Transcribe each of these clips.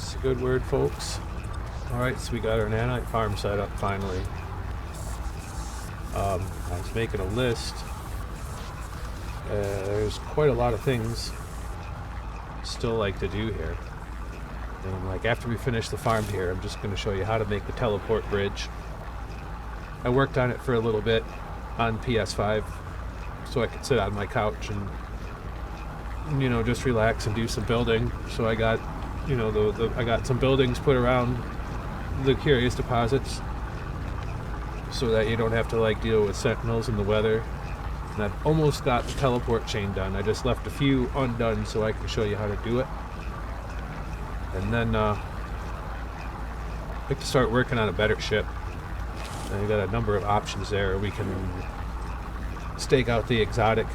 It's a good word, folks. Alright, so we got our nanite farm set up finally. I was making a list. There's quite a lot of things still like to do here. And like after we finish the farm here, I'm just going to show you how to make the teleport bridge. I worked on it for a little bit on PS5 so I could sit on my couch and just relax and do some building. So I got I got some buildings put around the curious deposits so that you don't have to like deal with sentinels and the weather. And I've almost got the teleport chain done. I just left a few undone so I can show you how to do it. And then I'd like to start working on a better ship. And I got a number of options there. We can stake out the exotic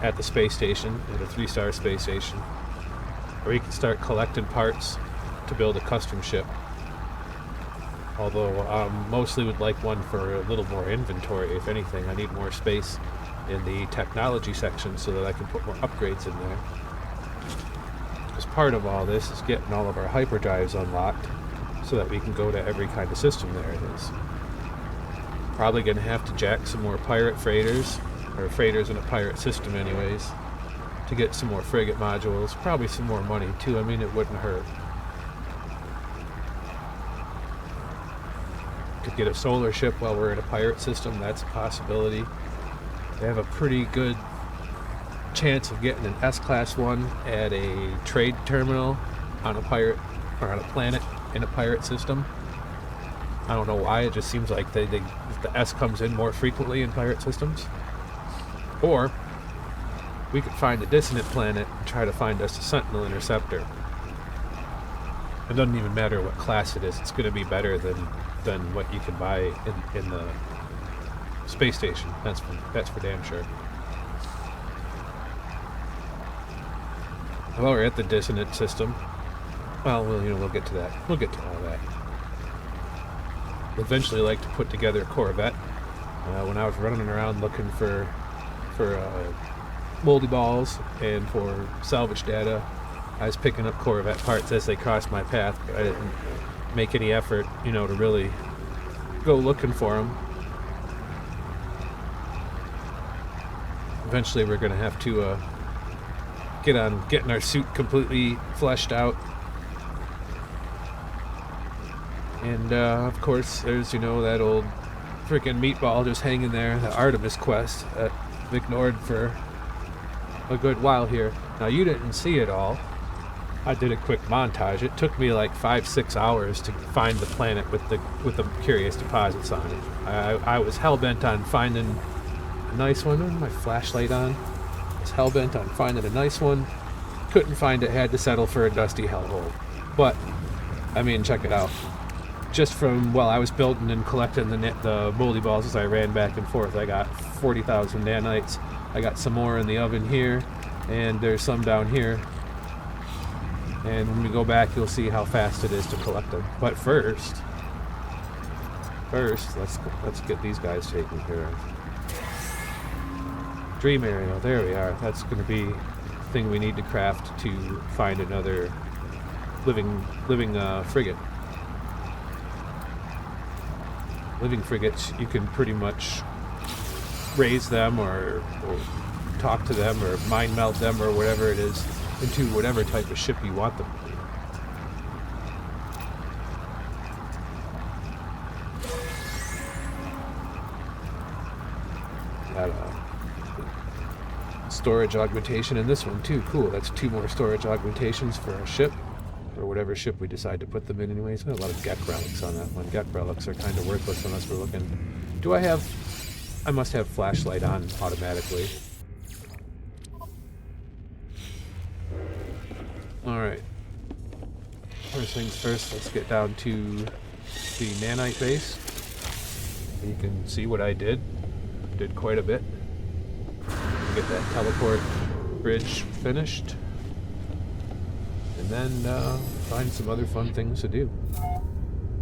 at the space station, at a 3-star space station. Or you can start collecting parts to build a custom ship. Although mostly would like one for a little more inventory, if anything. I need more space in the technology section so that I can put more upgrades in there. As part of all this is getting all of our hyperdrives unlocked so that we can go to every kind of system there it is. Probably going to have to jack some more pirate freighters, or freighters in a pirate system anyways, to get some more frigate modules. Probably some more money too. I mean, it wouldn't hurt. Could get a solar ship while we're in a pirate system. That's a possibility. They have a pretty good chance of getting an S-Class one at a trade terminal on a pirate, or on a planet in a pirate system. I don't know why, it just seems like the S comes in more frequently in pirate systems. Or we could find a dissonant planet and try to find us a Sentinel interceptor. It doesn't even matter what class it is, it's going to be better than what you can buy in the space station. That's for damn sure. While we're at the dissonant system, we'll get to that. We'll get to all that. Eventually like to put together a Corvette. When I was running around looking for moldy balls and for salvage data, I was picking up Corvette parts as they crossed my path, but I didn't make any effort, to really go looking for them. Eventually we're going to have to get on getting our suit completely fleshed out. And of course there's that old freaking meatball just hanging there, the Artermis quest that I've ignored for a good while here. Now you didn't see it all. I did a quick montage. It took me like 5-6 hours to find the planet with the curious deposits on it. I was hell-bent on finding a nice one. With my flashlight on. I was hell-bent on finding a nice one. Couldn't find it, had to settle for a dusty hellhole. But, I mean, check it out. Just from, I was building and collecting the moldy balls as I ran back and forth. I got 40,000 nanites. I got some more in the oven here, and there's some down here. And when we go back, you'll see how fast it is to collect them. But first, let's get these guys taken care of. Dream area, there we are. That's going to be the thing we need to craft to find another living frigate. Living frigates, you can pretty much raise them or talk to them or mind meld them or whatever it is into whatever type of ship you want them to be. Got a storage augmentation in this one too. Cool, that's 2 more storage augmentations for our ship, or whatever ship we decide to put them in anyways. Got a lot of Gek relics on that one. Gek relics are kind of worthless unless we're looking. I must have flashlight on automatically. Alright. First things first, let's get down to the nanite base. You can see what I did. Did quite a bit. Get that teleport bridge finished. And then find some other fun things to do.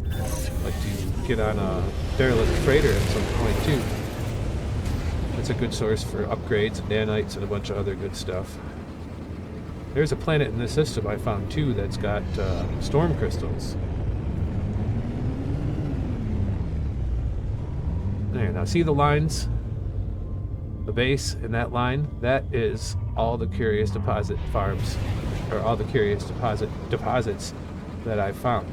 I'd like to get on a derelict freighter at some point too. That's a good source for upgrades and nanites and a bunch of other good stuff. There's a planet in this system I found too that's got storm crystals. There, now see the lines? The base in that line? That is all the curious deposit farms, or all the curious deposits that I've found.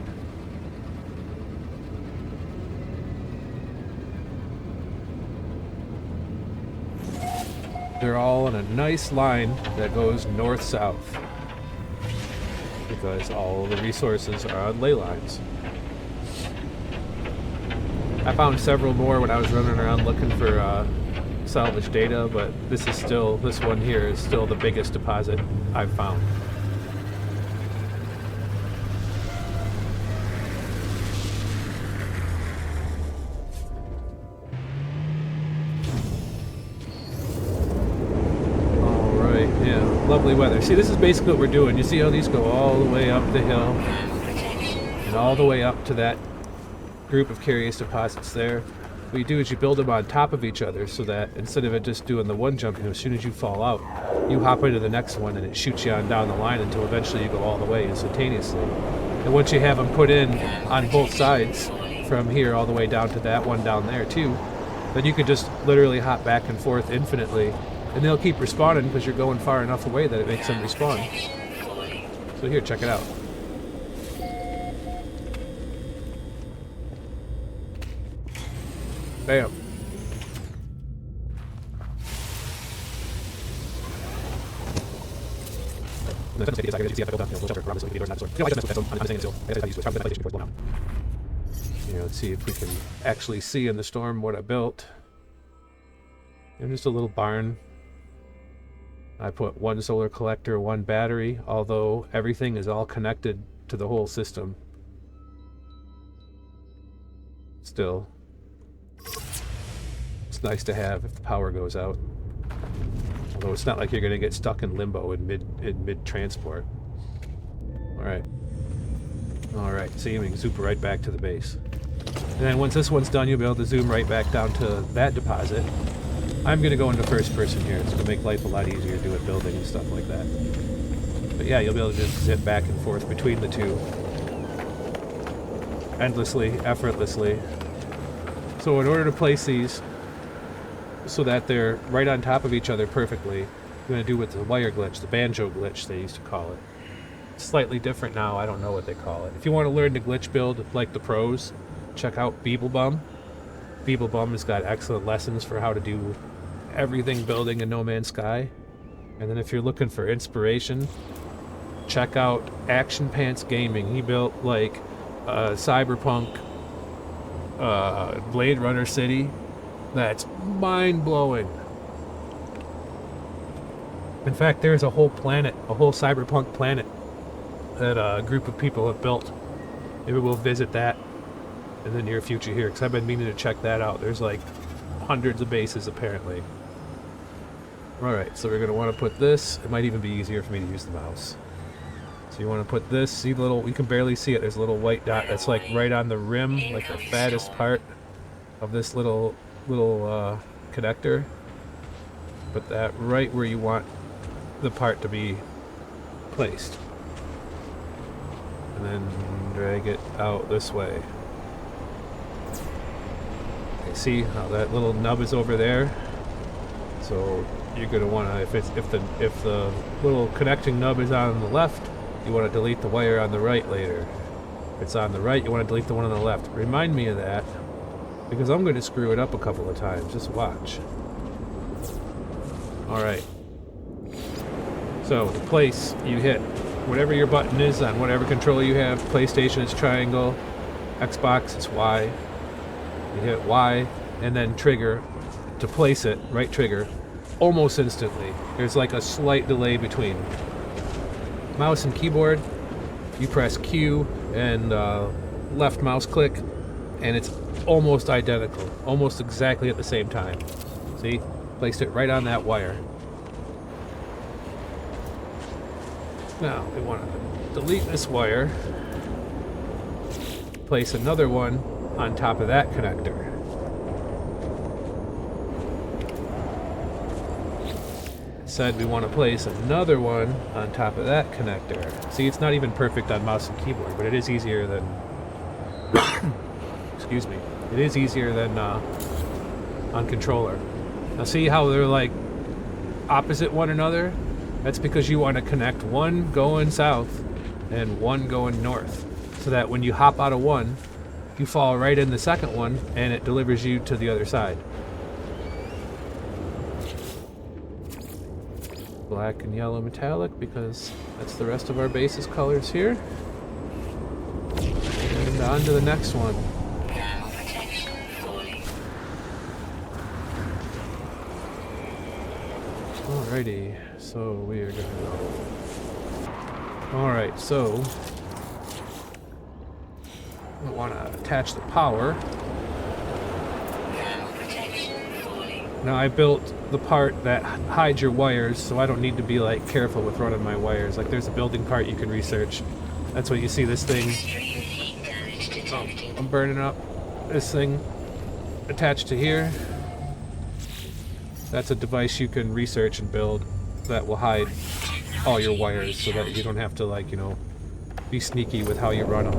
They're all in a nice line that goes north-south, because all the resources are on ley lines. I found several more when I was running around looking for salvage data, but this one here is still the biggest deposit I've found. Lovely weather. See, this is basically what we're doing. You see how these go all the way up the hill and all the way up to that group of curious deposits there. What you do is you build them on top of each other so that instead of it just doing the one jump, as soon as you fall out, you hop into the next one and it shoots you on down the line until eventually you go all the way instantaneously. And once you have them put in on both sides, from here all the way down to that one down there too, then you can just literally hop back and forth infinitely. And they'll keep respawning because you're going far enough away that it makes them respawn. So here, check it out. Bam. Let's see if we can actually see in the storm what I built. And just a little barn. I put one solar collector, one battery, although everything is all connected to the whole system. Still, it's nice to have if the power goes out. Although it's not like you're going to get stuck in limbo in mid transport. All right. See, we can zoom right back to the base. And then once this one's done, you'll be able to zoom right back down to that deposit. I'm going to go into first person here. It's going to make life a lot easier doing building and stuff like that. But yeah, you'll be able to just zip back and forth between the two. Endlessly, effortlessly. So in order to place these so that they're right on top of each other perfectly, you're going to do with the wire glitch, the banjo glitch they used to call it. It's slightly different now, I don't know what they call it. If you want to learn to glitch build like the pros, check out Beeblebum. Beeblebum has got excellent lessons for how to do everything building in No Man's Sky. And then if you're looking for inspiration, check out Action Pants Gaming. He built like Cyberpunk Blade Runner City. That's mind-blowing. In fact, there's a whole planet, a whole cyberpunk planet that a group of people have built. Maybe we'll visit that in the near future here, because I've been meaning to check that out. There's like hundreds of bases apparently. Alright, so we're going to want to put this. It might even be easier for me to use the mouse. So you want to put this, see the little, you can barely see it, there's a little white dot that's like right on the rim, like the fattest part of this little connector. Put that right where you want the part to be placed. And then drag it out this way. Okay, see how that little nub is over there? So you're going to want to, if the little connecting nub is on the left, you want to delete the wire on the right later. If it's on the right, you want to delete the one on the left. Remind me of that, because I'm going to screw it up a couple of times. Just watch. Alright. So, the place, you hit whatever your button is on whatever controller you have. PlayStation is triangle, Xbox it's Y. You hit Y, and then trigger to place it, right trigger, almost instantly. There's like a slight delay between. Mouse and keyboard, you press Q and left mouse click, and it's almost identical, almost exactly at the same time. See? Placed it right on that wire. Now, we want to delete this wire, place another one on top of that connector. said we want to place another one on top of that connector. See, it's not even perfect on mouse and keyboard, but it is easier than excuse me, it is easier than on controller. Now see how they're like opposite one another? That's because you want to connect one going south and one going north, so that when you hop out of one, you fall right in the second one and it delivers you to the other side. Black and yellow metallic, because that's the rest of our base's colors here. And on to the next one. Alrighty, so we are gonna go. Alright, so we want to attach the power. Now I built the part that hides your wires, so I don't need to be like careful with running my wires. Like there's a building part you can research. That's what you see this thing. Oh, I'm burning up. This thing attached to here. That's a device you can research and build that will hide all your wires, so that you don't have to, like, you know, be sneaky with how you run them.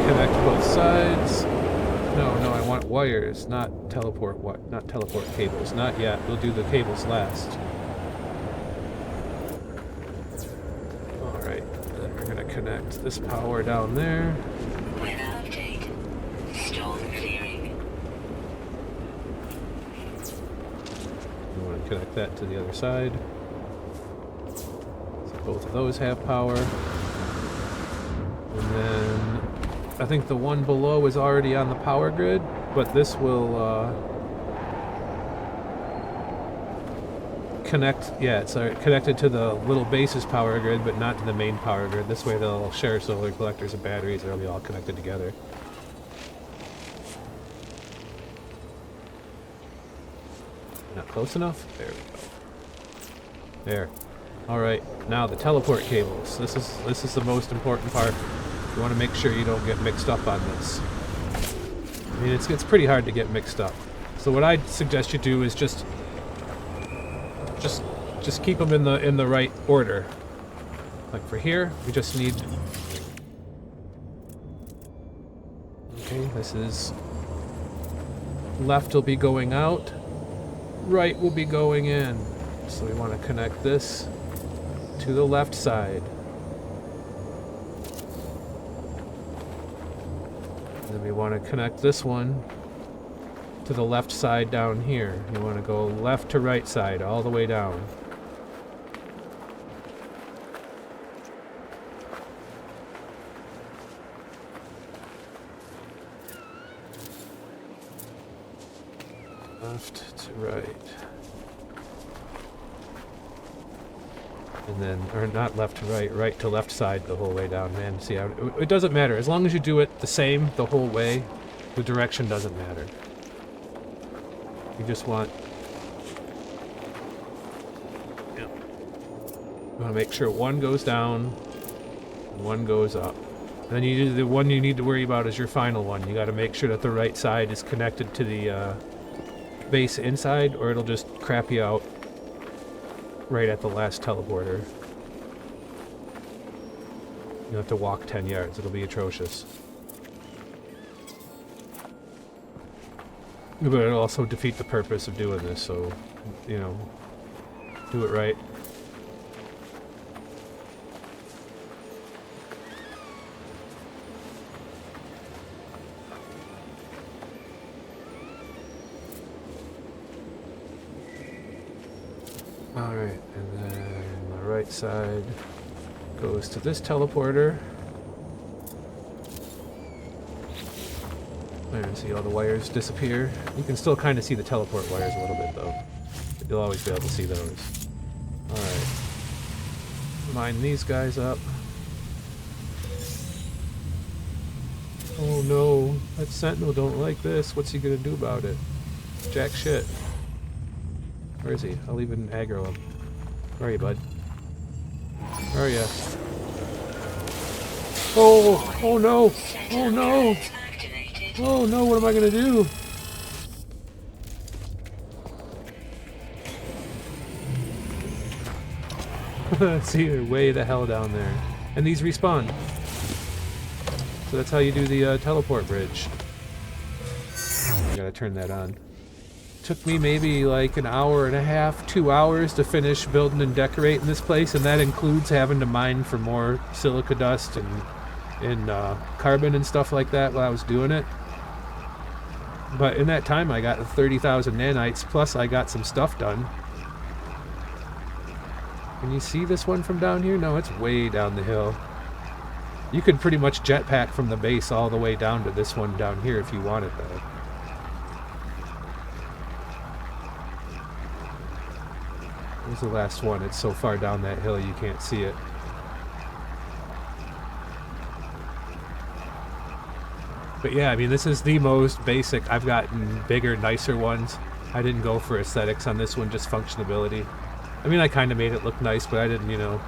Connect both sides. No, I want wires, not teleport cables. Not yet. We'll do the cables last. Alright, then we're gonna connect this power down there. Connect that to the other side. So both of those have power. And then I think the one below is already on the power grid, but this will connect. Yeah, it's connected to the little base's power grid, but not to the main power grid. This way they'll share solar collectors and batteries. They'll be all connected together. Not close enough? There we go. There. Alright, now the teleport cables. This is the most important part. You want to make sure you don't get mixed up on this. I mean, it's pretty hard to get mixed up. So what I'd suggest you do is just keep them in the right order. Like for here, we just need. Okay, this is left will be going out. Right will be going in. So we want to connect this to the left side. And then we want to connect this one to the left side down here. You want to go left to right side all the way down. Left to right. And then, or not left to right, right to left side the whole way down, man. See, it doesn't matter. As long as you do it the same the whole way, the direction doesn't matter. You just want... Yeah. You want to make sure one goes down, and one goes up. And then the one you need to worry about is your final one. You got to make sure that the right side is connected to the base inside, or it'll just crap you out right at the last teleporter. You'll have to walk 10 yards. It'll be atrocious. But it'll also defeat the purpose of doing this, so, you know, do it right. Alright, and then the right side goes to this teleporter. There, and see all the wires disappear. You can still kind of see the teleport wires a little bit, though. But you'll always be able to see those. Alright. Line these guys up. Oh no, that Sentinel don't like this. What's he gonna do about it? Jack shit. Where is he? I'll even aggro him. Where are you, bud? Where are you? Oh! Oh no! Oh no! Oh no, what am I gonna do? See, they're way the hell down there. And these respawn. So that's how you do the teleport bridge. I gotta turn that on. Took me maybe like an hour and a half, 2 hours to finish building and decorating this place, and that includes having to mine for more silica dust and carbon and stuff like that while I was doing it. But in that time I got 30,000 nanites, plus I got some stuff done. Can you see this one from down here? No, it's way down the hill. You could pretty much jetpack from the base all the way down to this one down here if you wanted though. Here's the last one. It's so far down that hill you can't see it. But yeah, I mean, this is the most basic. I've gotten bigger, nicer ones. I didn't go for aesthetics on this one, just functionability. I mean, I kind of made it look nice, but I didn't, you know,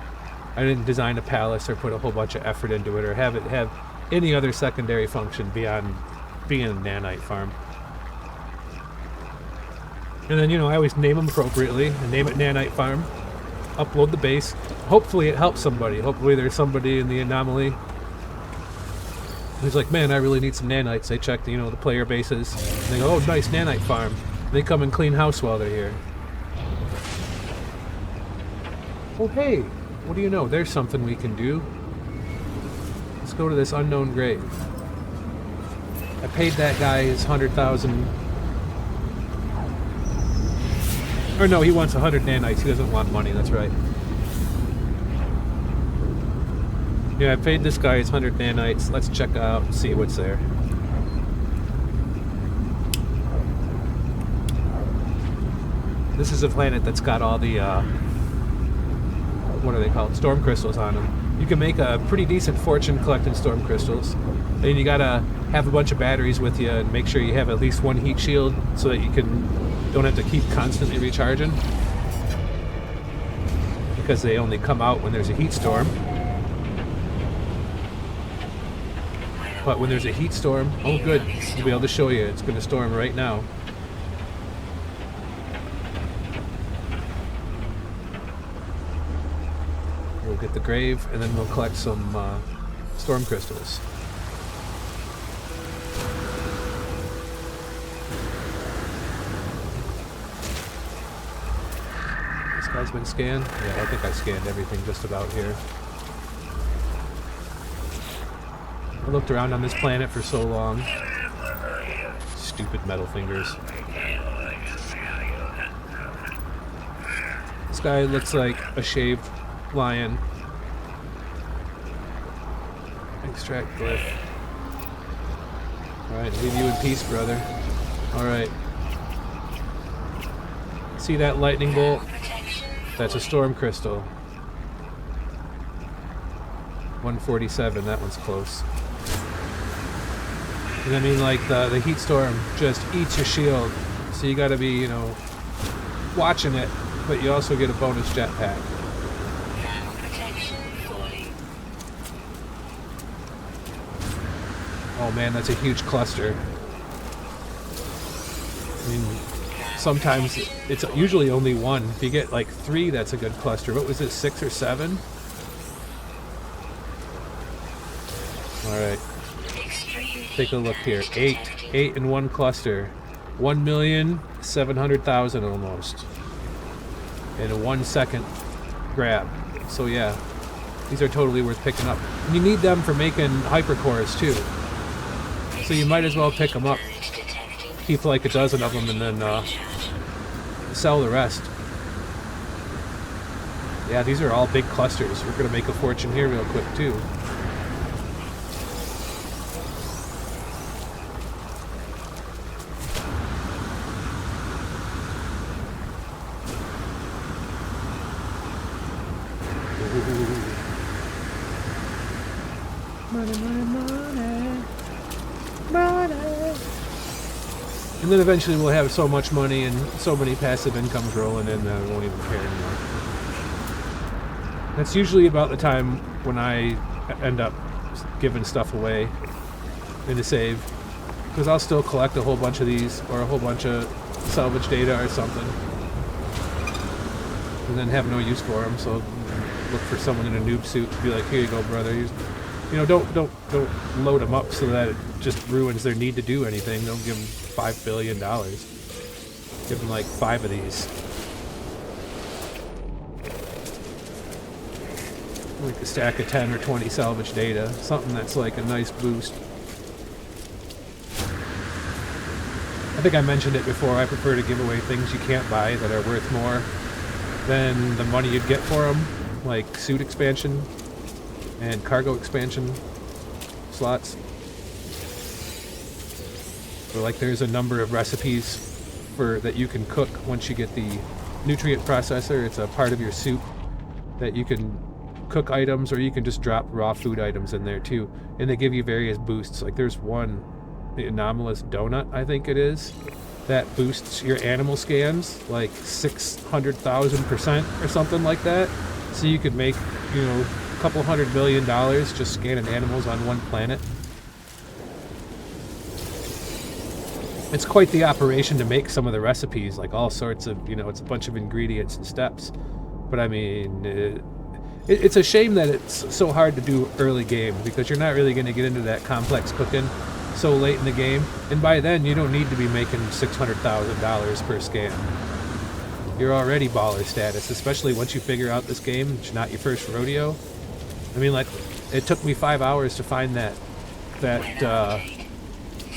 I didn't design a palace or put a whole bunch of effort into it or have it have any other secondary function beyond being a nanite farm. And then, you know, I always name them appropriately. I name it Nanite Farm. Upload the base. Hopefully it helps somebody. Hopefully there's somebody in the anomaly who's like, man, I really need some nanites. They check the, you know, the player bases. And they go, oh, nice Nanite Farm. And they come and clean house while they're here. Oh, hey, what do you know? There's something we can do. Let's go to this unknown grave. I paid that guy his 100,000... Or no, he wants 100 nanites. He doesn't want money, that's right. Yeah, I paid this guy his 100 nanites. Let's check out and see what's there. This is a planet that's got all the, what are they called? Storm crystals on them. You can make a pretty decent fortune collecting storm crystals. And you gotta have a bunch of batteries with you and make sure you have at least one heat shield so that you don't have to keep constantly recharging. Because they only come out when there's a heat storm. But when there's a heat storm, oh good, we'll be able to show you. It's gonna storm right now. We'll get the grave and then we'll collect some storm crystals. This guy's been scanned? Yeah, I think I scanned everything just about here. I looked around on this planet for so long. Stupid metal fingers. This guy looks like a shaved lion. Extract glyph. Alright, leave you in peace, brother. Alright. See that lightning bolt? That's a storm crystal. 147, that one's close. And I mean, like, the heat storm just eats your shield. So you gotta be, you know, watching it, but you also get a bonus jetpack. Oh man, that's a huge cluster. I mean, sometimes it's usually only one. If you get like 3, that's a good cluster. What was it, 6 or 7? Alright. Take a look here. 8 in one cluster. 1,700,000 almost. In a 1 second grab. So yeah, these are totally worth picking up. And you need them for making hypercores too. So you might as well pick them up. Keep like a dozen of them and then sell the rest. Yeah, these are all big clusters. We're gonna make a fortune here real quick too. Money, money, money. Money. And then eventually we'll have so much money and so many passive incomes rolling in that I won't even care anymore. That's usually about the time when I end up giving stuff away in a save. Because I'll still collect a whole bunch of these, or a whole bunch of salvage data or something, and then have no use for them. So look for someone in a noob suit to be like, here you go, brother. You know, don't load them up so that it just ruins their need to do anything. Don't give them $5 billion. Give them like 5 of these. Like a stack of 10 or 20 salvage data. Something that's like a nice boost. I think I mentioned it before. I prefer to give away things you can't buy that are worth more than the money you'd get for them. Like suit expansion and cargo expansion slots. So like there's a number of recipes for that you can cook once you get the nutrient processor. It's a part of your soup that you can cook items, or you can just drop raw food items in there too. And they give you various boosts. Like there's one, the anomalous donut, I think it is, that boosts your animal scans like 600,000% or something like that. So you could make, you know, a couple $100 million just scanning animals on one planet. It's quite the operation to make some of the recipes, like all sorts of, you know, it's a bunch of ingredients and steps. But I mean, it's a shame that it's so hard to do early game, because you're not really going to get into that complex cooking so late in the game. And by then, you don't need to be making $600,000 per scan. You're already baller status, especially once you figure out this game. It's not your first rodeo. I mean, like, it took me 5 hours to find that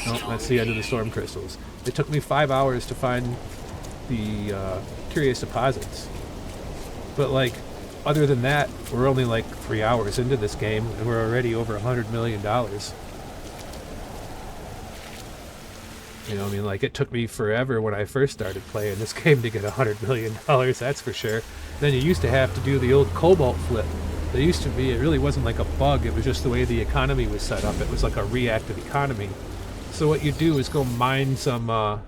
no, that's the end of the storm crystals. It took me 5 hours to find the curious deposits. But like, other than that, we're only like 3 hours into this game, and we're already over $100 million. You know, I mean, like, it took me forever when I first started playing this game to get $100 million, that's for sure. Then you used to have to do the old cobalt flip. There used to be, it really wasn't like a bug, it was just the way the economy was set up. It was like a reactive economy. So what you do is go mine some, and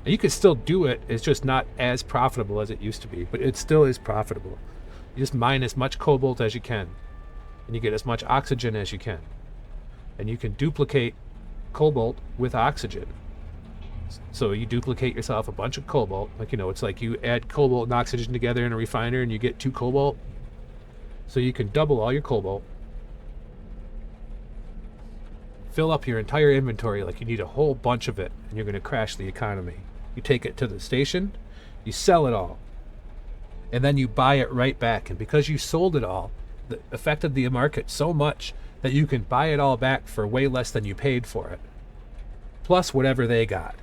you could still do it, it's just not as profitable as it used to be, but it still is profitable. You just mine as much cobalt as you can, and you get as much oxygen as you can. And you can duplicate cobalt with oxygen. So you duplicate yourself a bunch of cobalt, like, you know, it's like you add cobalt and oxygen together in a refiner and you get 2 cobalt. So you can double all your cobalt. Fill up your entire inventory, like you need a whole bunch of it, and you're going to crash the economy. You take it to the station, you sell it all, and then you buy it right back. And because you sold it all, it affected the market so much that you can buy it all back for way less than you paid for it, plus whatever they got.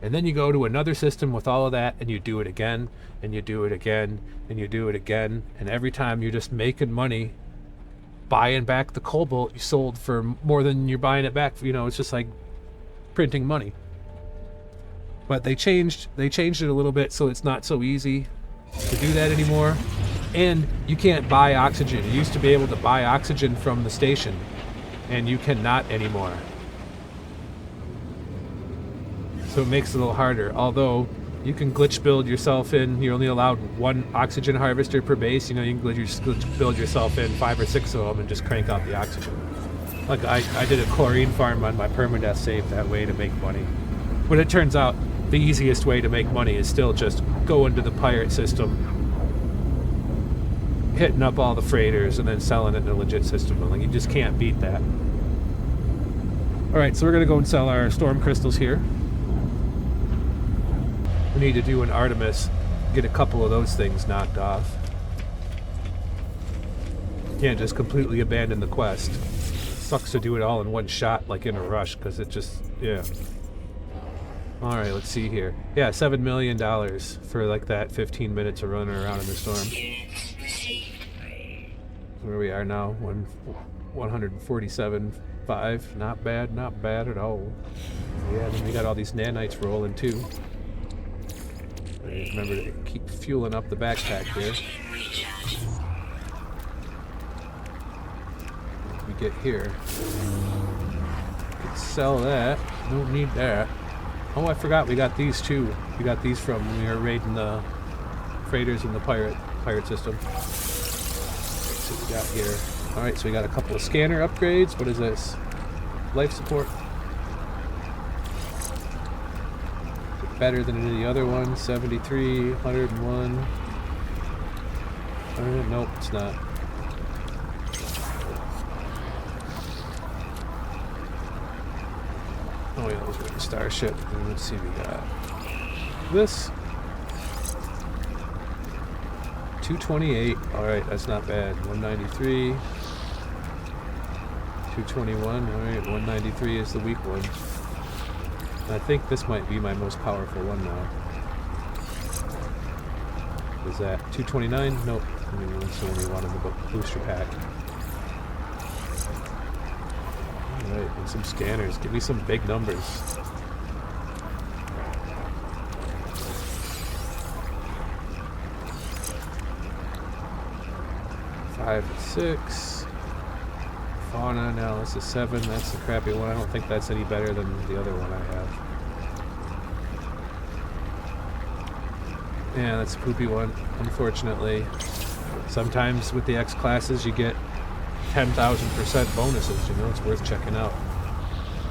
And then you go to another system with all of that, and you do it again, and you do it again, and you do it again, and every time you're just making money buying back the cobalt you sold for more than you're buying it back. You know, it's just like printing money. But they changed it a little bit, so it's not so easy to do that anymore. And you can't buy oxygen. You used to be able to buy oxygen from the station, and you cannot anymore. So it makes it a little harder. Although you can glitch build yourself in. You're only allowed 1 oxygen harvester per base. You know, you can glitch build yourself in 5 or 6 of them and just crank out the oxygen. Like I did a chlorine farm on my permadeath save that way to make money. But it turns out the easiest way to make money is still just go into the pirate system, hitting up all the freighters, and then selling it in a legit system. Like, you just can't beat that. Alright, so we're going to go and sell our storm crystals here. We need to do an Artermis, get a couple of those things knocked off. Can't just completely abandon the quest. Sucks to do it all in one shot, like in a rush, because it just, yeah. Alright, let's see here. Yeah, $7 million for like that 15 minutes of running around in the storm. Where we are now, 147.5. Not bad at all. Yeah, then we got all these nanites rolling too. Remember to keep fueling up the backpack here. We get here. Could sell that. Don't need that. Oh, I forgot we got these too. We got these from when we were raiding the freighters in the pirate system. Let's see what we got here. Alright, so we got a couple of scanner upgrades. What is this? Life support. better than any of the other ones. 73, 101. Nope, it's not. Oh yeah, those were the Starship. And let's see, we got this. 228. Alright, that's not bad. 193. 221. Alright, 193 is the weak one. I think this might be my most powerful one now. Is that 229? Nope. I mean, that's the only one in the booster pack. Alright, and some scanners. Give me some big numbers. Five, 6. Fauna analysis 7. That's the crappy one. I don't think that's any better than the other one I have. Yeah, that's a poopy one, unfortunately. Sometimes with the X classes you get 10,000% bonuses, you know, it's worth checking out.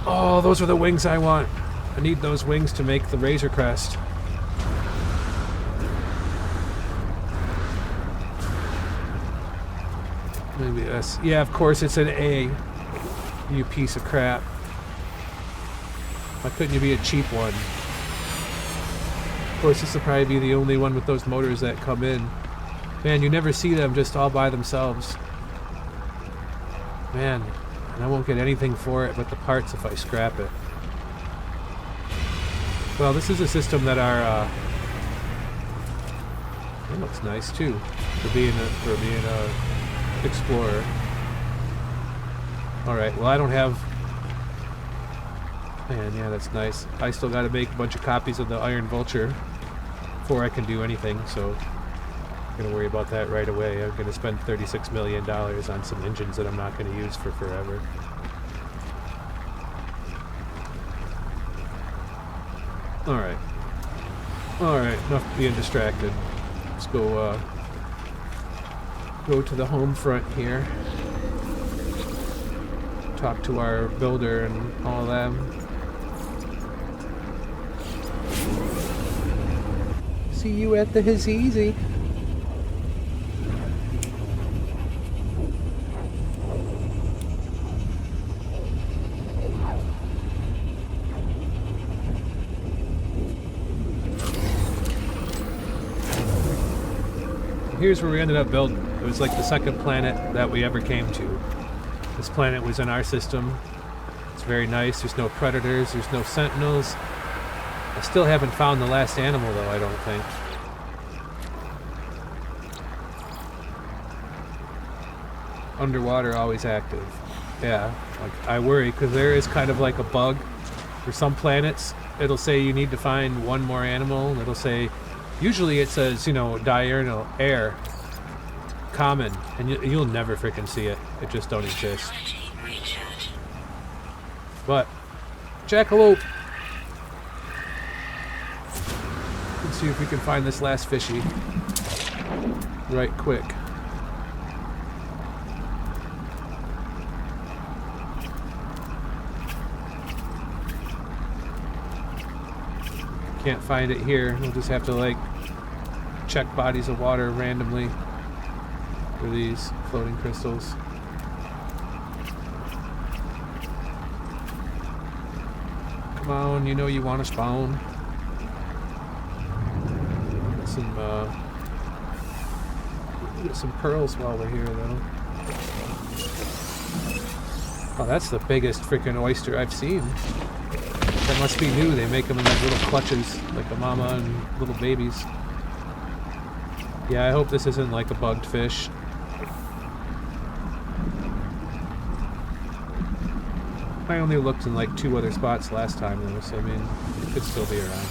Oh, those are the wings I want. I need those wings to make the Razor Crest. Maybe this. Yeah, of course it's an A. You piece of crap. Why couldn't you be a cheap one? Of course, this will probably be the only one with those motors that come in. Man, you never see them just all by themselves. Man, and I won't get anything for it but the parts if I scrap it. Well, this is a system that our it looks nice too for being a explorer. All right, well I don't have. Man, yeah, that's nice. I still got to make a bunch of copies of the Iron Vulture before I can do anything, so I'm gonna worry about that right away. I'm gonna spend $36 million on some engines that I'm not gonna use for forever. Alright. Alright, enough being distracted. Let's go to the home front here. Talk to our builder and all them. See you at the Hazizi. Here's where we ended up building. It was like the second planet that we ever came to. This planet was in our system. It's very nice. There's no predators. There's no sentinels. I still haven't found the last animal, though, I don't think. Underwater, always active. Yeah, like I worry, because there is kind of like a bug. For some planets, it'll say you need to find one more animal, and it'll say, usually it says, you know, diurnal, air, common, and you'll never freaking see it. It just don't exist. But, jackalope! Let's see if we can find this last fishy right quick. Can't find it here. We'll just have to like check bodies of water randomly for these floating crystals. Come on, you know you want to spawn. Get some pearls while we're here, though. Oh, that's the biggest freaking oyster I've seen. That must be new. They make them in like little clutches, like a mama and little babies. Yeah, I hope this isn't like a bugged fish. I only looked in like 2 other spots last time, though, so I mean, it could still be around.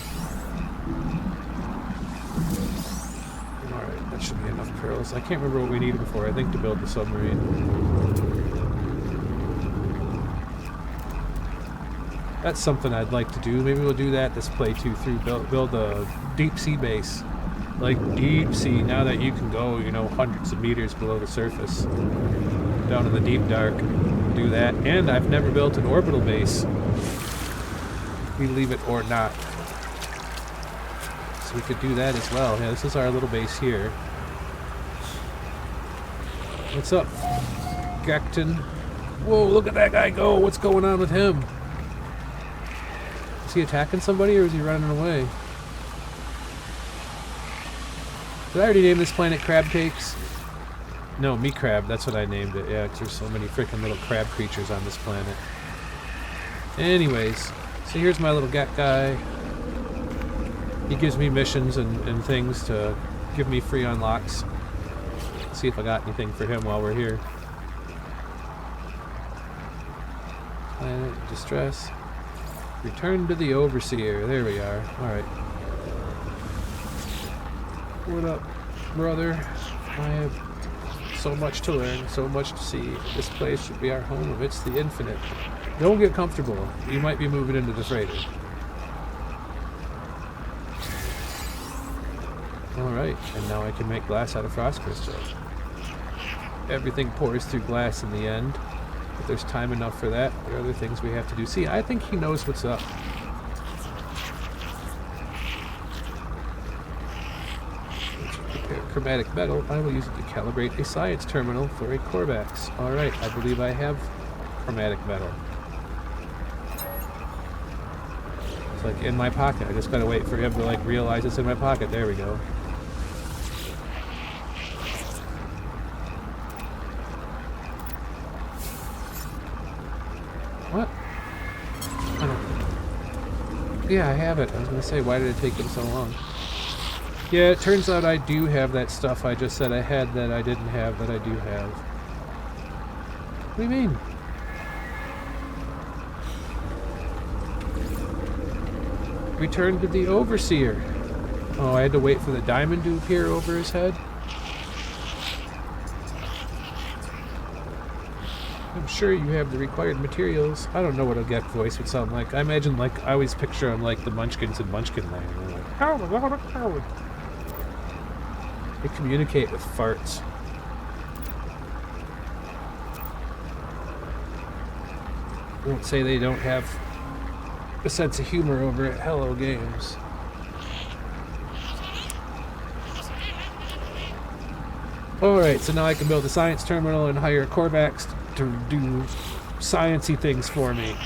Alright, that should be enough pearls. I can't remember what we need them for. I think to build the submarine. That's something I'd like to do. Maybe we'll do that this playthrough through build a deep sea base. Like deep sea, now that you can go, you know, hundreds of meters below the surface. Down in the deep dark. Do that. And I've never built an orbital base. Believe it or not. we could do that as well. Yeah, this is our little base here. What's up, Gacton? Whoa, look at that guy go! What's going on with him? Is he attacking somebody or is he running away? Did I already name this planet Crab Cakes? No, Me Crab, that's what I named it. Yeah, because there's so many freaking little crab creatures on this planet. Anyways, so here's my little Gat guy. He gives me missions and things to give me free unlocks. Let's see if I got anything for him while we're here. Planet Distress. Return to the Overseer. There we are. Alright. What up, brother? I have so much to learn, so much to see. This place should be our home amidst the infinite. Don't get comfortable. You might be moving into the freighter. Alright, and now I can make glass out of frost crystal. Everything pours through glass in the end. If there's time enough for that, there are other things we have to do. See, I think he knows what's up. Prepare chromatic metal. I will use it to calibrate a science terminal for a Corvax. Alright, I believe I have chromatic metal. It's like in my pocket. I just gotta wait for him to like realize it's in my pocket. There we go. What? Oh. Yeah, I have it. I was gonna say, why did it take him so long? Yeah, it turns out I do have that stuff I just said I had that I didn't have that I do have. What do you mean? Return to the Overseer. Oh, I had to wait for the diamond to appear over his head? I'm sure you have the required materials. I don't know what a Get voice would sound like. I imagine, like, I always picture him like the Munchkins in Munchkin Land. They're like, Howard. They communicate with farts. Won't say they don't have a sense of humor over at Hello Games. Alright, so now I can build a science terminal and hire Corvax to do sciencey things for me.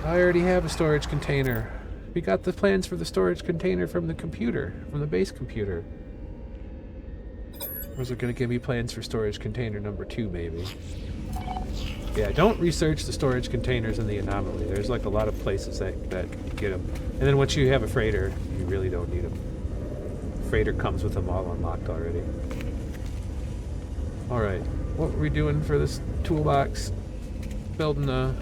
I already have a storage container. We got the plans for the storage container from the computer, from the base computer. Or is it going to give me plans for storage container number 2, maybe? Yeah, don't research the storage containers in the anomaly. There's like a lot of places that get them. And then once you have a freighter, you really don't need them. Freighter comes with them all unlocked already. Alright, what were we doing for this toolbox? Building a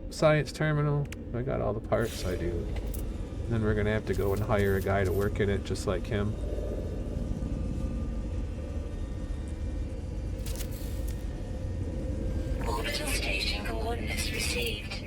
science terminal. I got all the parts, I do. And then we're gonna have to go and hire a guy to work in it just like him. Orbital station coordinates received.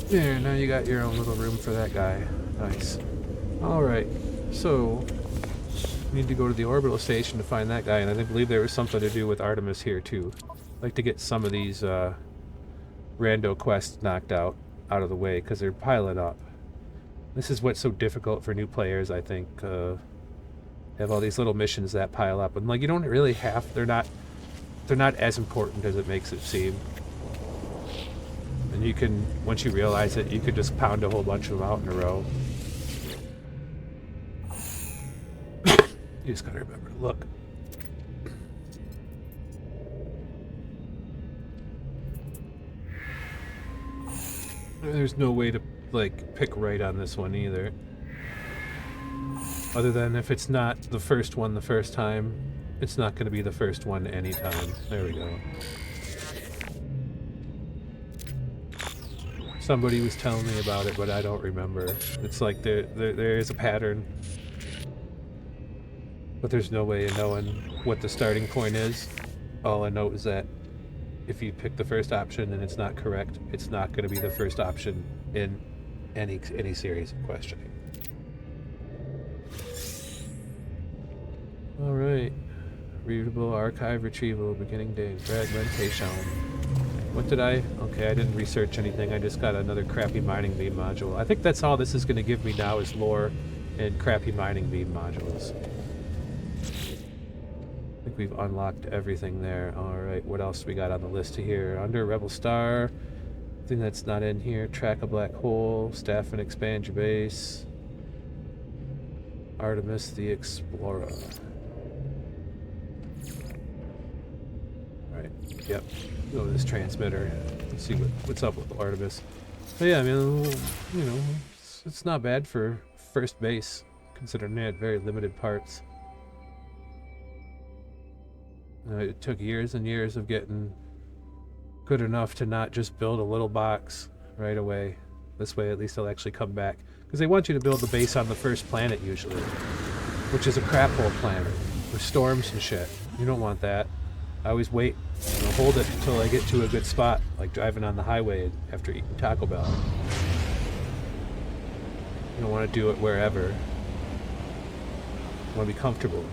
There, now you got your own little room for that guy. Nice. Alright, so need to go to the orbital station to find that guy, and I believe there was something to do with Artermis here too. I'd like to get some of these rando quests knocked out of the way because they're piling up. This is what's so difficult for new players, I think. Have all these little missions that pile up, and like you don't really have. They're not as important as it makes it seem. And you can, once you realize it, you could just pound a whole bunch of them out in a row. You just gotta remember to look. There's no way to, like, pick right on this one either. Other than if it's not the first one the first time, it's not gonna be the first one anytime. There we go. Somebody was telling me about it, but I don't remember. It's like there is a pattern. But there's no way of knowing what the starting point is. All I know is that if you pick the first option and it's not correct, it's not going to be the first option in any series of questioning. All right. Readable, archive, retrieval, beginning date, fragmentation. What did I... Okay, I didn't research anything. I just got another crappy mining beam module. I think that's all this is going to give me now is lore and crappy mining beam modules. I think we've unlocked everything there. Alright, what else we got on the list here? Under Rebel Star. Thing that's not in here. Track a black hole. Staff and expand your base. Artemis the Explorer. Alright, yep. Go to this transmitter. Let's see what's up with Artemis. But yeah, I mean, you know, it's not bad for first base, considering it had very limited parts. It took years and years of getting good enough to not just build a little box right away. This way, at least they'll actually come back. Because they want you to build the base on the first planet, usually. Which is a crap hole planet. With storms and shit. You don't want that. I always wait, you know, hold it until I get to a good spot. Like driving on the highway after eating Taco Bell. You don't want to do it wherever. You want to be comfortable.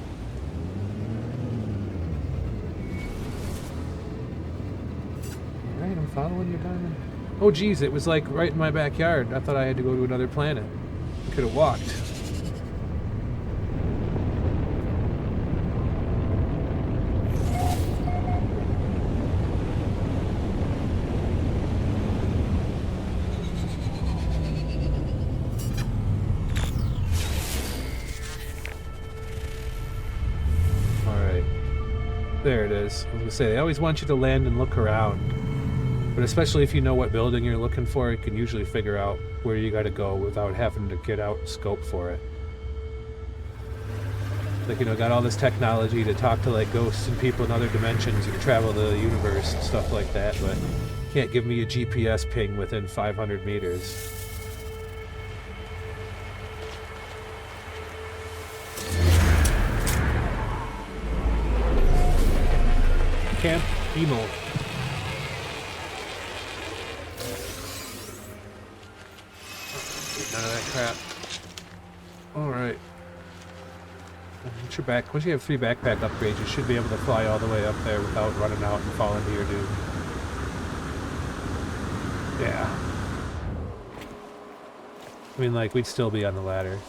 Alright, I'm following you, Diamond. Oh geez, it was like right in my backyard. I thought I had to go to another planet. I could have walked. There it is. I was going to say, they always want you to land and look around. But especially if you know what building you're looking for, you can usually figure out where you got to go without having to get out and scope for it. Like, you know, got all this technology to talk to, like, ghosts and people in other dimensions. You can travel the universe and stuff like that, but you can't give me a GPS ping within 500 meters. Camp Emo. None of that crap. Alright. What's your back? Once you have 3 backpack upgrades, you should be able to fly all the way up there without running out and falling to your doom. Yeah. I mean, like, we'd still be on the ladder.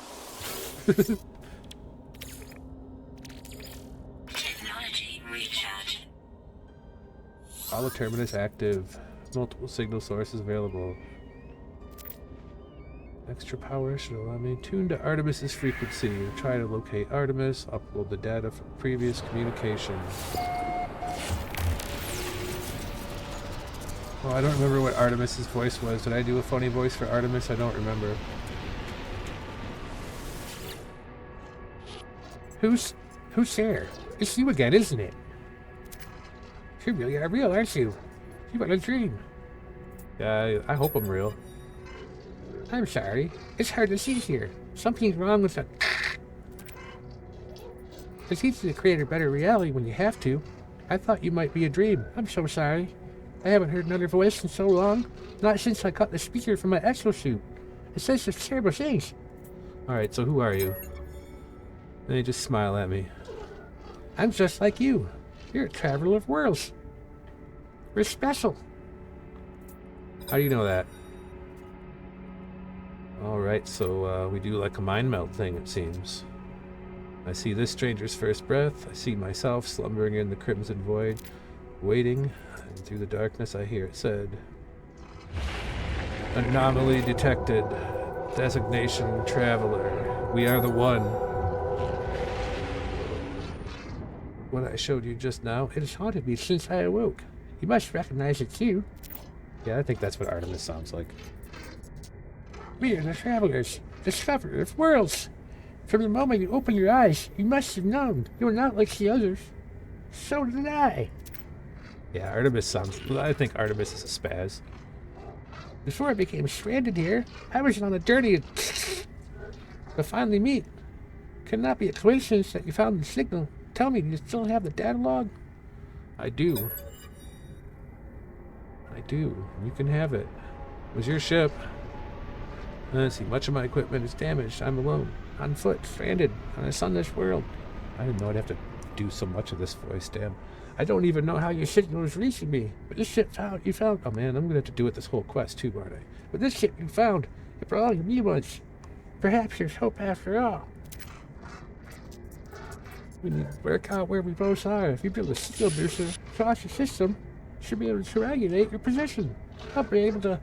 Artermis active. Multiple signal sources available. Extra power should allow me to tune to Artemis's frequency. Try to locate Artemis. Upload the data from previous communication. Oh, I don't remember what Artemis's voice was. Did I do a funny voice for Artemis? I don't remember. Who's there? It's you again, isn't it? You really are real, aren't you? You got a dream. Yeah, I hope I'm real. I'm sorry. It's hard to see here. Something's wrong with the... It's easy to create a better reality when you have to. I thought you might be a dream. I'm so sorry. I haven't heard another voice in so long. Not since I cut the speaker from my exosuit. It says such terrible things. Alright, so who are you? They just smile at me. I'm just like you. You're a traveler of worlds. We're special. How do you know that? Alright, so we do like a mind meld thing, it seems. I see this stranger's first breath. I see myself slumbering in the crimson void, waiting. And through the darkness I hear it said, anomaly detected. Designation traveler. We are the one. What I showed you just now, it has haunted me since I awoke. You must recognize it too. Yeah, I think that's what Artemis sounds like. We are the travelers, discoverers of worlds. From the moment you opened your eyes, you must have known you were not like the others. So did I. Yeah, Artemis sounds... I think Artemis is a spaz. Before I became stranded here, I was on a journey to finally meet. Could not be a coincidence that you found the signal. Tell me, do you still have the data log? I do. I do. You can have it. It was your ship. Let's see, much of my equipment is damaged. I'm alone, on foot, stranded on a sunless world. I didn't know I'd have to do so much of this voice, damn. I don't even know how your signal is reaching me. But this ship you found. Oh man, I'm gonna have to do it this whole quest too, aren't I? But this ship you found, it belonged to me once. Perhaps there's hope after all. We need to work out where we both are. If you build a signal booster across the system, you should be able to triangulate your position. I'll be able to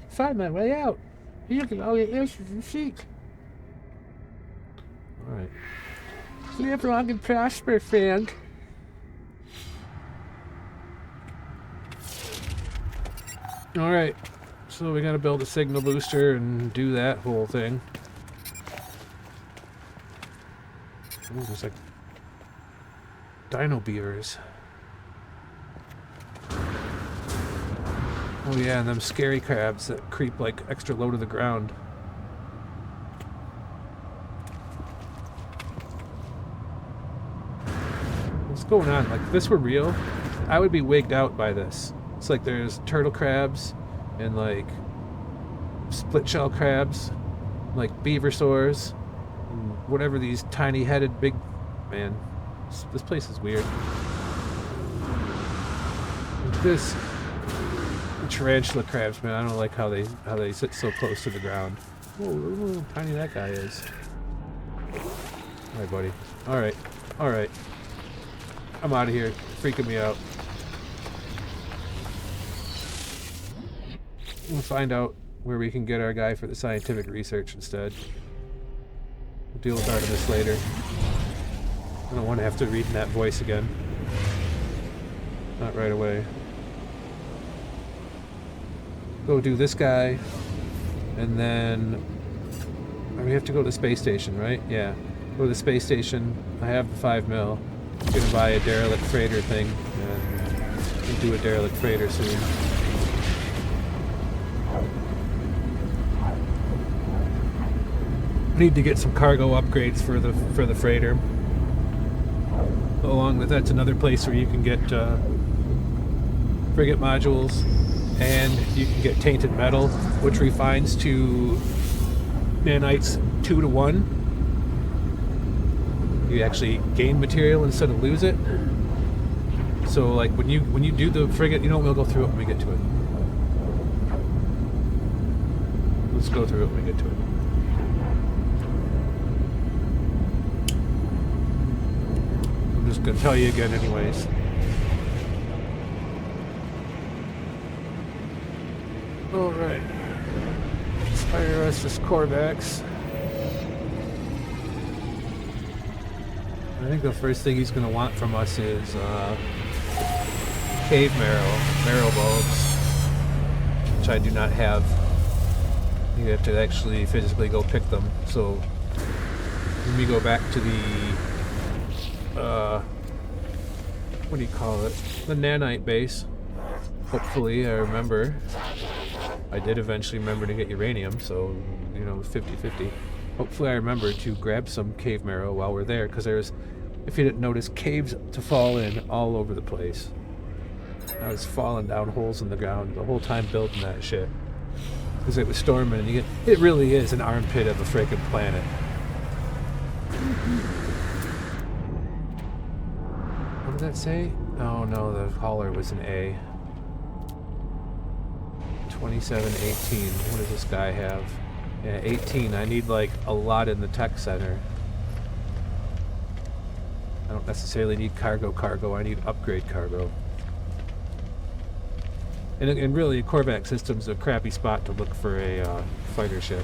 find my way out. You can all your answers and seek. Alright. Live long and prosper, friend. Alright. So we gotta build a signal booster and do that whole thing. Oh, there's like dino beavers. Oh yeah, and them scary crabs that creep like extra low to the ground. What's going on? Like, if this were real, I would be wigged out by this. It's like there's turtle crabs and like split shell crabs, like beaver sores, and whatever these tiny headed big... Man, this place is weird. Like this... Tarantula crabs, man. I don't like how they sit so close to the ground. Whoa, look how tiny that guy is. Alright, buddy. Alright. Alright. I'm out of here. Freaking me out. We'll find out where we can get our guy for the scientific research instead. We'll deal with Artermis later. I don't want to have to read in that voice again. Not right away. Go do this guy, and then we have to go to the space station, right? Yeah. Go to the space station. I have the 5 mil. I'm gonna buy a derelict freighter thing, and we'll do a derelict freighter soon. Need to get some cargo upgrades for the freighter. Along with that's another place where you can get frigate modules. And you can get tainted metal, which refines to nanites 2 to 1. You actually gain material instead of lose it. So, like when you do the frigate, you know, we'll go through it when we get to it. Let's go through it when we get to it. I'm just gonna tell you again, anyways. Alright. Fire us this Corvax. I think the first thing he's going to want from us is cave marrow bulbs, which I do not have. You have to actually physically go pick them. So let me go back to the what do you call it? The nanite base. Hopefully I remember. I did eventually remember to get uranium, so, you know, 50-50. Hopefully I remember to grab some cave marrow while we're there, because there's, if you didn't notice, caves to fall in all over the place. I was falling down holes in the ground the whole time building that shit. Because it was storming, and it really is an armpit of a freaking planet. What did that say? Oh no, the hauler was an A. 2718. What does this guy have? Yeah, 18. I need like a lot in the tech center. I don't necessarily need cargo. I need upgrade cargo. And really, Corvax System's a crappy spot to look for a fighter ship.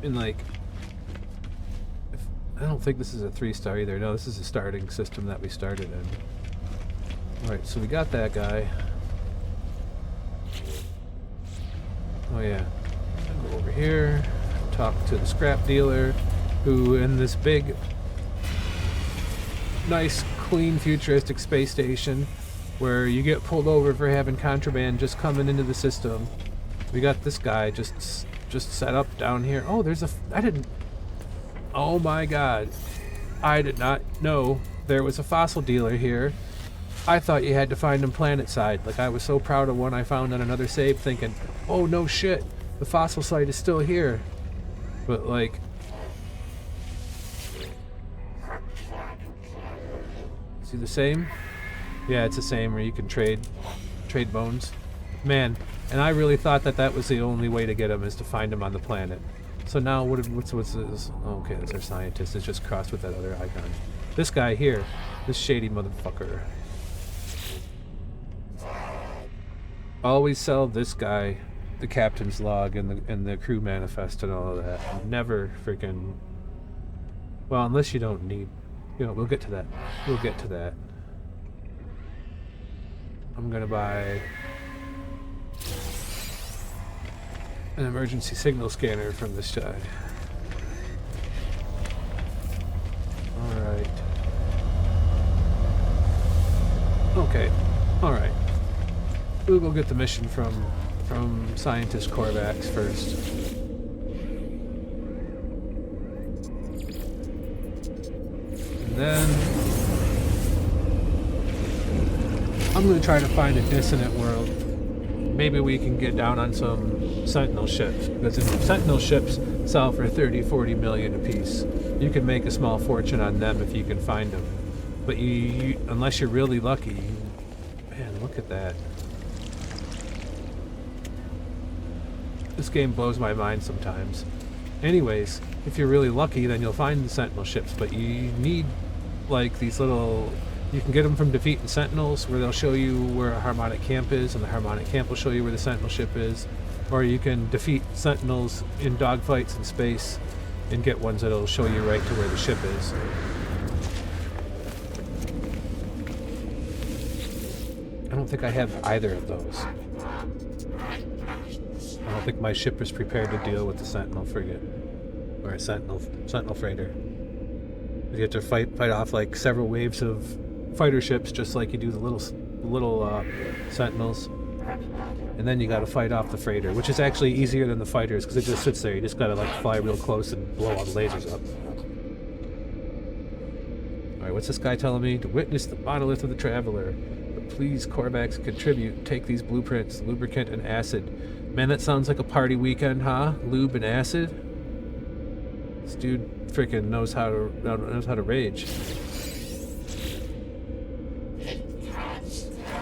And like, I don't think this is a 3-star either. No, this is a starting system that we started in. Alright, so we got that guy. Oh yeah. Go over here, talk to the scrap dealer, who in this big, nice, clean, futuristic space station, where you get pulled over for having contraband just coming into the system. We got this guy just set up down here. Oh, there's a... Oh my god. I did not know there was a fossil dealer here. I thought you had to find them planet side. Like, I was so proud of one I found on another save thinking, oh no shit, the fossil site is still here. But like... See the same? Yeah, it's the same where you can trade bones. Man, and I really thought that that was the only way to get them, is to find them on the planet. So now what's this? Oh, okay, that's our scientist. It's just crossed with that other icon. This guy here, this shady motherfucker. Always sell this guy the captain's log and the crew manifest and all of that. Never freaking... Well, unless you don't need... You know, we'll get to that. We'll get to that. I'm gonna buy an emergency signal scanner from this guy. Alright. Okay. Alright. We'll go get the mission from Scientist Korvax first. And then I'm going to try to find a dissonant world. Maybe we can get down on some Sentinel ships, because if Sentinel ships sell for 30-40 million apiece, you can make a small fortune on them if you can find them. But you unless you're really lucky, man, look at that. This game blows my mind sometimes. Anyways, if you're really lucky, then you'll find the Sentinel ships, but you need like these little... You can get them from defeating Sentinels, where they'll show you where a Harmonic camp is, and the Harmonic camp will show you where the Sentinel ship is. Or you can defeat Sentinels in dogfights in space and get ones that'll show you right to where the ship is. I don't think I have either of those. I don't think my ship is prepared to deal with the Sentinel frigate. Or a Sentinel freighter. You have to fight off like several waves of fighter ships, just like you do the little Sentinels, and then you got to fight off the freighter, which is actually easier than the fighters because it just sits there. You just got to like fly real close and blow all the lasers up. All right, what's this guy telling me? To witness the monolith of the traveler, but please, Korvax, contribute. Take these blueprints, lubricant and acid. Man, that sounds like a party weekend, huh? Lube and acid. This dude freaking knows how to rage.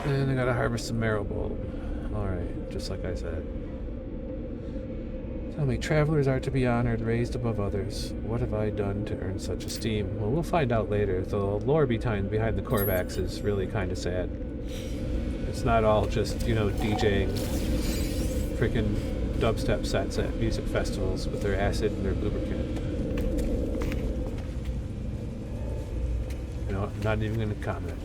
And I gotta harvest some marrow bulb. Alright, just like I said. Tell me, travelers are to be honored, raised above others. What have I done to earn such esteem? Well, we'll find out later. The lore behind the Korvax is really kind of sad. It's not all just, you know, DJing freaking dubstep sets at music festivals with their acid and their lubricant. You know, I'm not even going to comment.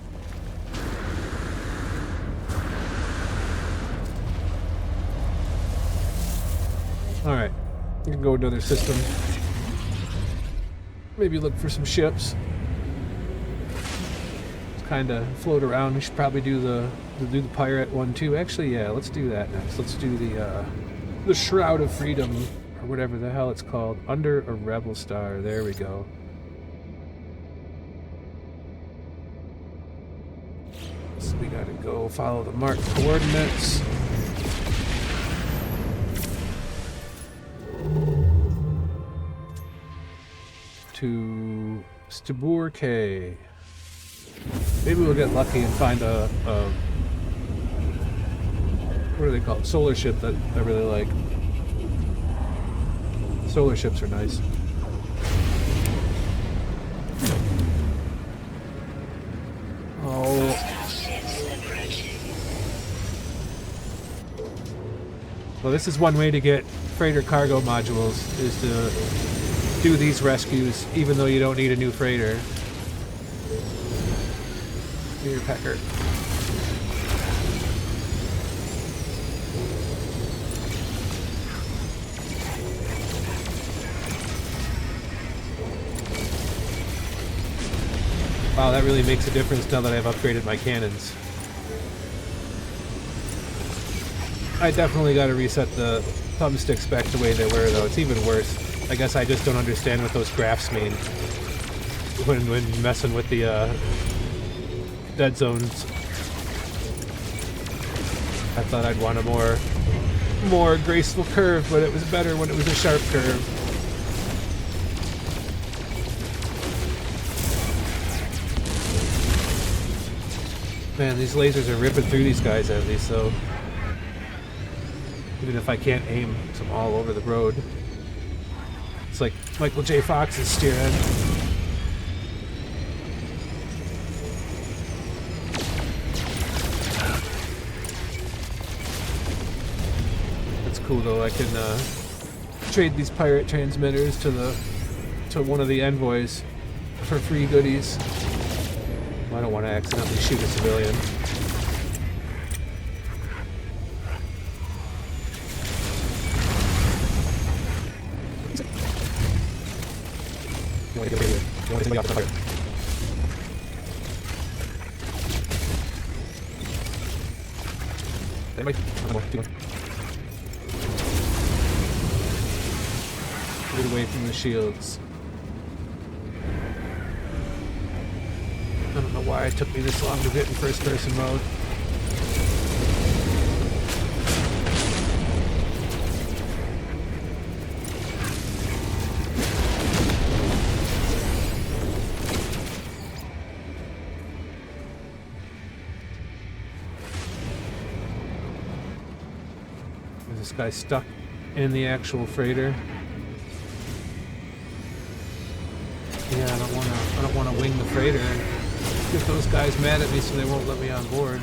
Alright, you can go to another system. Maybe look for some ships. Just kind of float around. We should probably do the pirate one too. Actually, yeah, let's do that next. Let's do the Shroud of Freedom, or whatever the hell it's called. Under a Rebel Star. There we go. So we gotta go follow the marked coordinates. To Stibur K. Maybe we'll get lucky and find a what are they called? Solar ship that I really like. Solar ships are nice. Oh. Well, this is one way to get freighter cargo modules, is to do these rescues, even though you don't need a new freighter. Here, Pecker. Wow, that really makes a difference now that I've upgraded my cannons. I definitely got to reset the thumbsticks back the way they were, though. It's even worse. I guess I just don't understand what those graphs mean when messing with the dead zones. I thought I'd want a more graceful curve, but it was better when it was a sharp curve. Man, these lasers are ripping through these guys at least, though. Even if I can't aim them all over the road. It's like Michael J. Fox's steering. That's cool though. I can trade these pirate transmitters to one of the envoys for free goodies. Well, I don't want to accidentally shoot a civilian. You want to get away with it. You want to take me off the fire. Anybody? One more. Two more. Get away from the shields. I don't know why it took me this long to get in first person mode. This guy's stuck in the actual freighter. Yeah, I don't wanna wing the freighter and get those guys mad at me so they won't let me on board.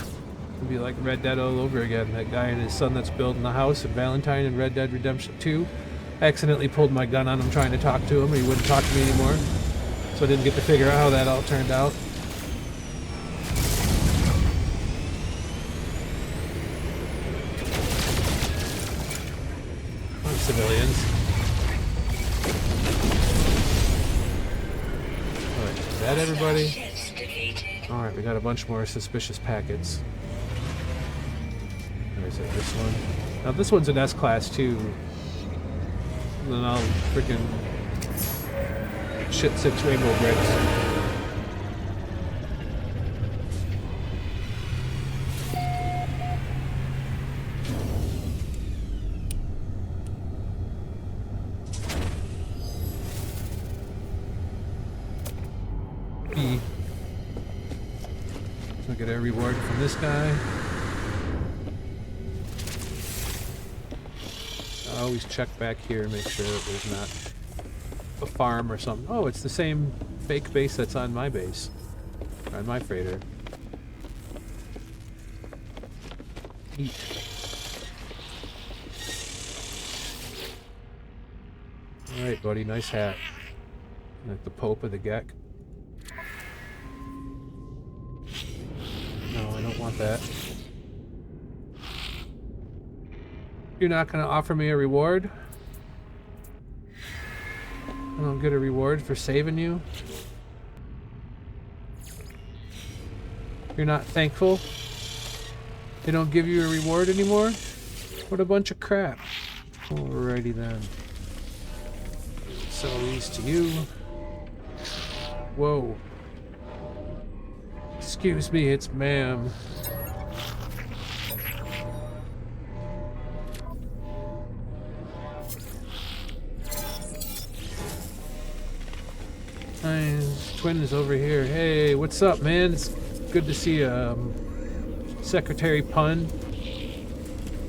It'll be like Red Dead all over again. That guy and his son that's building the house in Valentine in Red Dead Redemption 2. I accidentally pulled my gun on him trying to talk to him and he wouldn't talk to me anymore. So I didn't get to figure out how that all turned out. Civilians. Alright, is that everybody? Alright, we got a bunch more suspicious packets. Where is it? This one? Now this one's an S-Class too. Then I'll freaking shit 6 rainbow bricks. So get a reward from this guy. I always check back here and make sure that there's not a farm or something. Oh, it's the same fake base that's on my base. On my freighter. Eat. Alright, buddy, nice hat. Like the Pope of the Gek. No, I don't want that. You're not going to offer me a reward? I don't get a reward for saving you? You're not thankful? They don't give you a reward anymore? What a bunch of crap. Alrighty then. Sell these to you. Whoa. Excuse me, it's ma'am. Hi, Twin is over here. Hey, what's up, man? It's good to see you, Secretary Pun.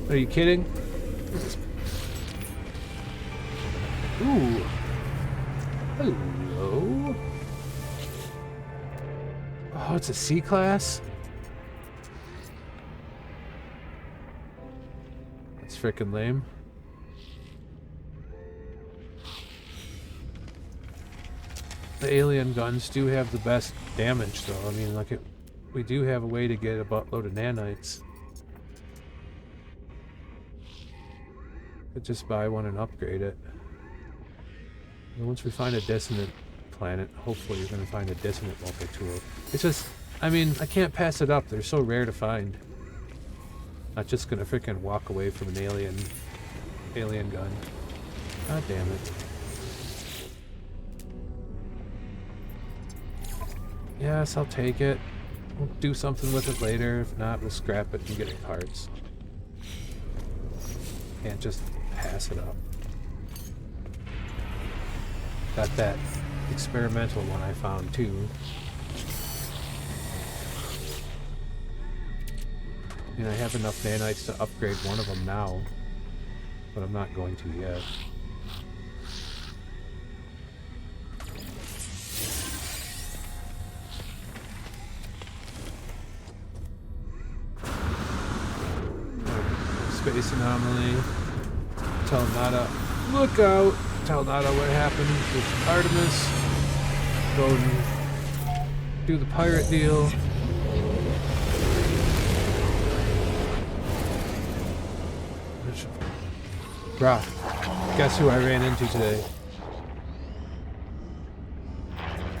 Are you kidding? Ooh. Hello. Oh, it's a C-Class? That's frickin' lame. The alien guns do have the best damage, though. I mean, like, we do have a way to get a buttload of nanites. Could just buy one and upgrade it. And once we find a dissonant planet, hopefully you're going to find a dissonant multi-tool. It's just, I mean, I can't pass it up. They're so rare to find. Not just going to freaking walk away from an alien gun. God damn it. Yes, I'll take it. We'll do something with it later. If not, we'll scrap it and get it parts. Can't just pass it up. Got that experimental one I found too. And I have enough nanites to upgrade one of them now, but I'm not going to yet. Space anomaly. Tell Nada, look out! Tell Nada what happened with Artemis. Go and do the pirate deal. Bruh, guess who I ran into today?